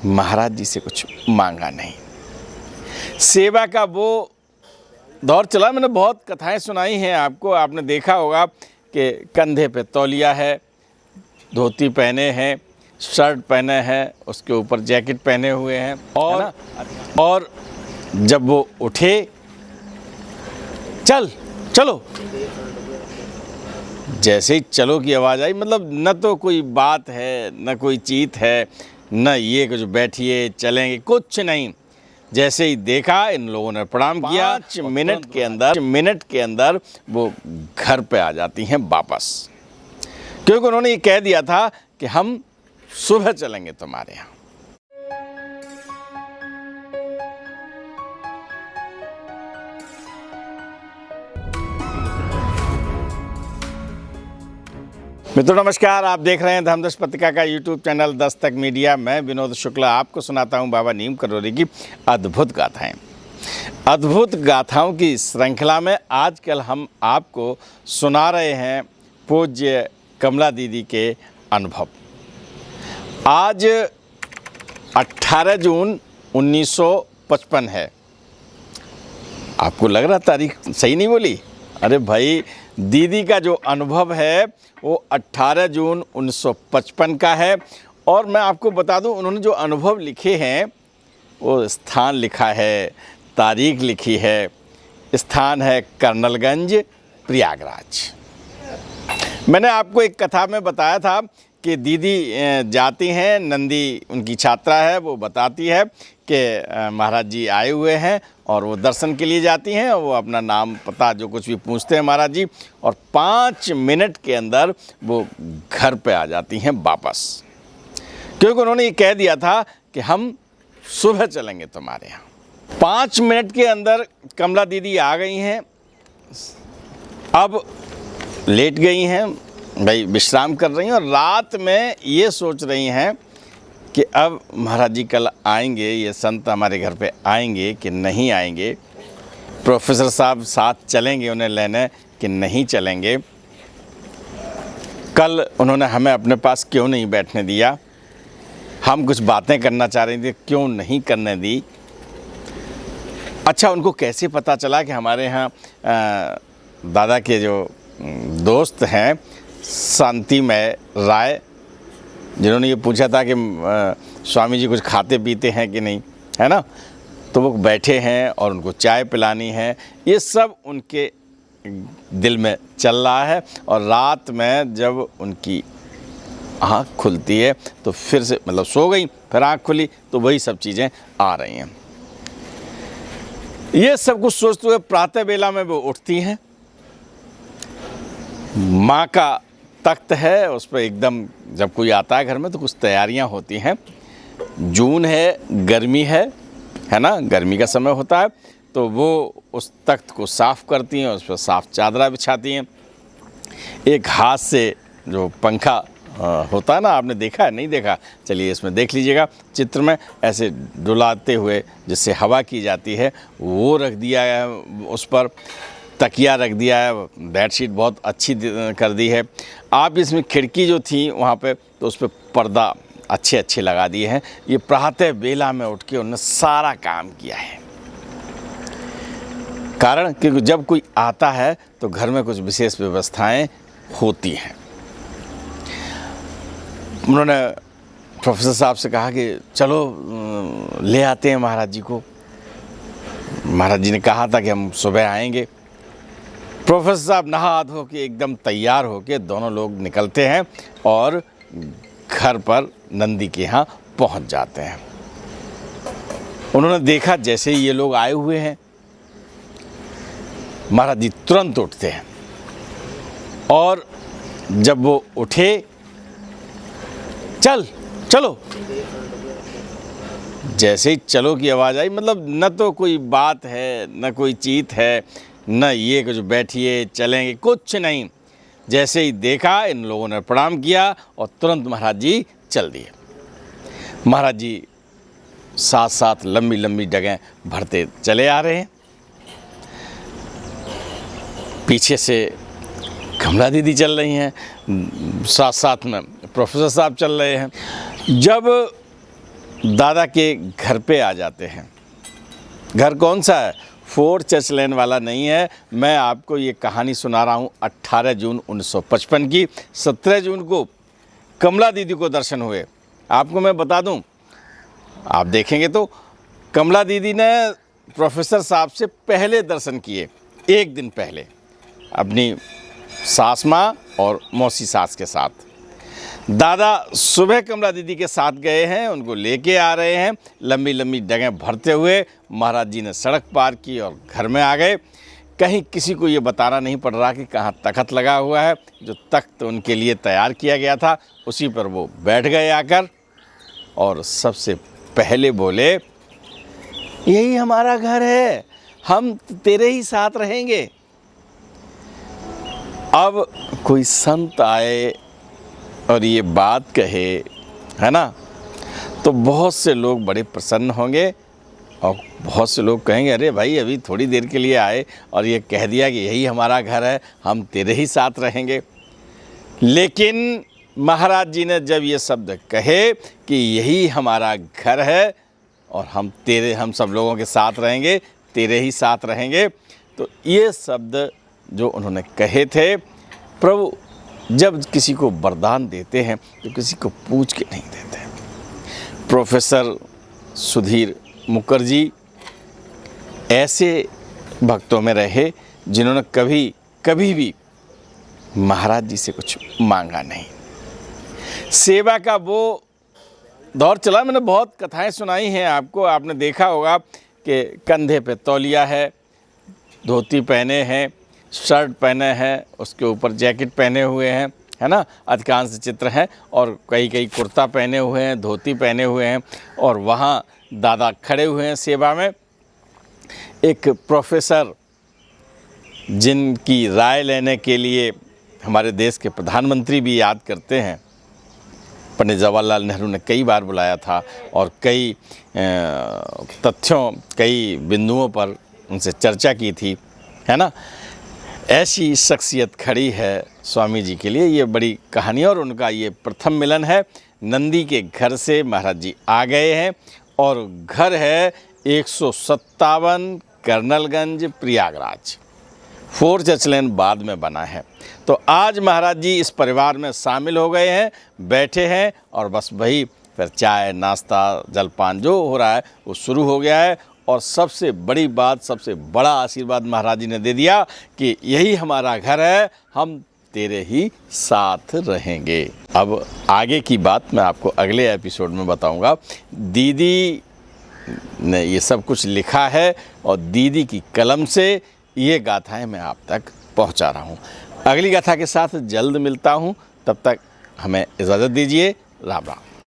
महाराज जी से कुछ मांगा नहीं। सेवा का वो दौर चला, मैंने बहुत कथाएं सुनाई हैं आपको, आपने देखा होगा कि कंधे पे तौलिया है, धोती पहने हैं, शर्ट पहने हैं, उसके ऊपर जैकेट पहने हुए हैं, और जब वो उठे, चलो, जैसे ही चलो की आवाज़ आई, मतलब न तो कोई बात है, न कोई चीत है, न ये कुछ बैठिए चलेंगे, कुछ नहीं। जैसे ही देखा, इन लोगों ने प्रणाम किया, 5 मिनट के अंदर वो घर पे आ जाती हैं वापस, क्योंकि उन्होंने ये कह दिया था कि हम सुबह चलेंगे तुम्हारे यहाँ। मित्रों नमस्कार, आप देख रहे हैं धर्मदर्श पत्रिका का यूट्यूब चैनल दस्तक मीडिया। मैं विनोद शुक्ला आपको सुनाता हूं बाबा नीम करौरी की अद्भुत गाथाएं। अद्भुत गाथाओं की श्रृंखला में आजकल हम आपको सुना रहे हैं पूज्य कमला दीदी के अनुभव। आज 18 जून 1955 है। आपको लग रहा तारीख सही नहीं बोली? अरे भाई, दीदी का जो अनुभव है वो 18 जून 1955 का है। और मैं आपको बता दूं, उन्होंने जो अनुभव लिखे हैं वो स्थान लिखा है, तारीख लिखी है। स्थान है कर्नलगंज, प्रयागराज। मैंने आपको एक कथा में बताया था कि दीदी जाती हैं, नंदी उनकी छात्रा है, वो बताती है कि महाराज जी आए हुए हैं और वो दर्शन के लिए जाती हैं, और वो अपना नाम पता जो कुछ भी पूछते हैं महाराज जी, और 5 मिनट के अंदर वो घर पे आ जाती हैं वापस, क्योंकि उन्होंने ये कह दिया था कि हम सुबह चलेंगे तुम्हारे यहाँ। 5 मिनट के अंदर कमला दीदी आ गई हैं। अब लेट गई हैं भाई, विश्राम कर रही हैं, और रात में ये सोच रही हैं कि अब महाराज जी कल आएंगे, ये संत हमारे घर पे आएंगे कि नहीं आएंगे, प्रोफेसर साहब साथ चलेंगे उन्हें लेने कि नहीं चलेंगे, कल उन्होंने हमें अपने पास क्यों नहीं बैठने दिया, हम कुछ बातें करना चाह रहे थे क्यों नहीं करने दी। अच्छा, उनको कैसे पता चला कि हमारे यहाँ दादा के जो दोस्त हैं शांतिमय राय, जिन्होंने ये पूछा था कि स्वामी जी कुछ खाते पीते हैं कि नहीं, है ना, तो वो बैठे हैं और उनको चाय पिलानी है, ये सब उनके दिल में चल रहा है। और रात में जब उनकी आँख खुलती है तो फिर से, मतलब सो गई फिर आँख खुली तो वही सब चीज़ें आ रही हैं। ये सब कुछ सोचते हुए प्रातः बेला में वो उठती हैं। माँ का तख्त है, उस पर एकदम, जब कोई आता है घर में तो कुछ तैयारियां होती हैं। जून है, गर्मी है ना, गर्मी का समय होता है, तो वो उस तख्त को साफ़ करती हैं, उस पर साफ़ चादरा बिछाती हैं। एक हाथ से जो पंखा होता है ना, आपने देखा है नहीं देखा, चलिए इसमें देख लीजिएगा चित्र में, ऐसे डुलाते हुए जिससे हवा की जाती है, वो रख दिया है। उस पर तकिया रख दिया है, बेडशीट बहुत अच्छी कर दी है। आप इसमें खिड़की जो थी वहाँ पे, तो उस पर पर्दा अच्छे लगा दिए हैं। ये प्रातः बेला में उठ के उन्होंने सारा काम किया है। कारण क्योंकि जब कोई आता है तो घर में कुछ विशेष व्यवस्थाएं होती हैं। उन्होंने प्रोफेसर साहब से कहा कि चलो ले आते हैं महाराज जी को। महाराज जी ने कहा था कि हम सुबह आएंगे। प्रोफेसर साहब नहा धो के एकदम तैयार होके दोनों लोग निकलते हैं और घर पर नंदी के यहाँ पहुँच जाते हैं। उन्होंने देखा जैसे ही ये लोग आए हुए हैं, महाराज जी तुरंत उठते हैं, और जब वो उठे, चलो, जैसे ही चलो की आवाज़ आई, मतलब न तो कोई बात है, न कोई चीत है, न ये कुछ बैठिए चलेंगे, कुछ नहीं। जैसे ही देखा, इन लोगों ने प्रणाम किया और तुरंत महाराज जी चल दिए। महाराज जी साथ साथ लंबी जगह भरते चले आ रहे हैं। पीछे से कमला दीदी चल रही हैं, साथ में प्रोफेसर साहब चल रहे हैं। जब दादा के घर पे आ जाते हैं। घर कौन सा है? फोर्ट चर्च लेन वाला नहीं है। मैं आपको ये कहानी सुना रहा हूँ 18 जून 1955 की। 17 जून को कमला दीदी को दर्शन हुए। आपको मैं बता दूँ, आप देखेंगे तो कमला दीदी ने प्रोफेसर साहब से पहले दर्शन किए, एक दिन पहले, अपनी सास माँ और मौसी सास के साथ। दादा सुबह कमला दीदी के साथ गए हैं, उनको लेके आ रहे हैं। लंबी लंबी जगह भरते हुए महाराज जी ने सड़क पार की और घर में आ गए। कहीं किसी को ये बताना नहीं पड़ रहा कि कहाँ तख्त लगा हुआ है। जो तख्त उनके लिए तैयार किया गया था उसी पर वो बैठ गए आकर, और सबसे पहले बोले, यही हमारा घर है, हम तेरे ही साथ रहेंगे। अब कोई संत आए और ये बात कहे, है ना, तो बहुत से लोग बड़े प्रसन्न होंगे और बहुत से लोग कहेंगे, अरे भाई अभी थोड़ी देर के लिए आए और ये कह दिया कि यही हमारा घर है, हम तेरे ही साथ रहेंगे। लेकिन महाराज जी ने जब ये शब्द कहे कि यही हमारा घर है और हम सब लोगों के साथ रहेंगे, तेरे ही साथ रहेंगे, तो ये शब्द जो उन्होंने कहे थे, प्रभु जब किसी को वरदान देते हैं तो किसी को पूछ के नहीं देते। प्रोफेसर सुधीर मुखर्जी ऐसे भक्तों में रहे जिन्होंने कभी भी महाराज जी से कुछ मांगा नहीं। सेवा का वो दौर चला। मैंने बहुत कथाएं सुनाई हैं आपको, आपने देखा होगा कि कंधे पे तौलिया है, धोती पहने हैं, शर्ट पहने हैं, उसके ऊपर जैकेट पहने हुए हैं, है ना, अधिकांश चित्र हैं, और कई कुर्ता पहने हुए हैं, धोती पहने हुए हैं, और वहाँ दादा खड़े हुए हैं सेवा में। एक प्रोफेसर जिनकी राय लेने के लिए हमारे देश के प्रधानमंत्री भी याद करते हैं, पंडित जवाहरलाल नेहरू ने कई बार बुलाया था और कई तथ्यों, कई बिंदुओं पर उनसे चर्चा की थी, है ना। ऐसी शख्सियत खड़ी है स्वामी जी के लिए। ये बड़ी कहानी और उनका ये प्रथम मिलन है। नंदी के घर से महाराज जी आ गए हैं और घर है 157 कर्नलगंज, प्रयागराज। फोर्ट चर्च लेन बाद में बना है। तो आज महाराज जी इस परिवार में शामिल हो गए हैं, बैठे हैं, और बस वही फिर चाय नाश्ता जलपान जो हो रहा है वो शुरू हो गया है। और सबसे बड़ी बात, सबसे बड़ा आशीर्वाद महाराज जी ने दे दिया कि यही हमारा घर है, हम तेरे ही साथ रहेंगे। अब आगे की बात मैं आपको अगले एपिसोड में बताऊंगा। दीदी ने ये सब कुछ लिखा है और दीदी की कलम से ये गाथाएं मैं आप तक पहुंचा रहा हूं। अगली गाथा के साथ जल्द मिलता हूं, तब तक हमें इजाज़त दीजिए। राम राम।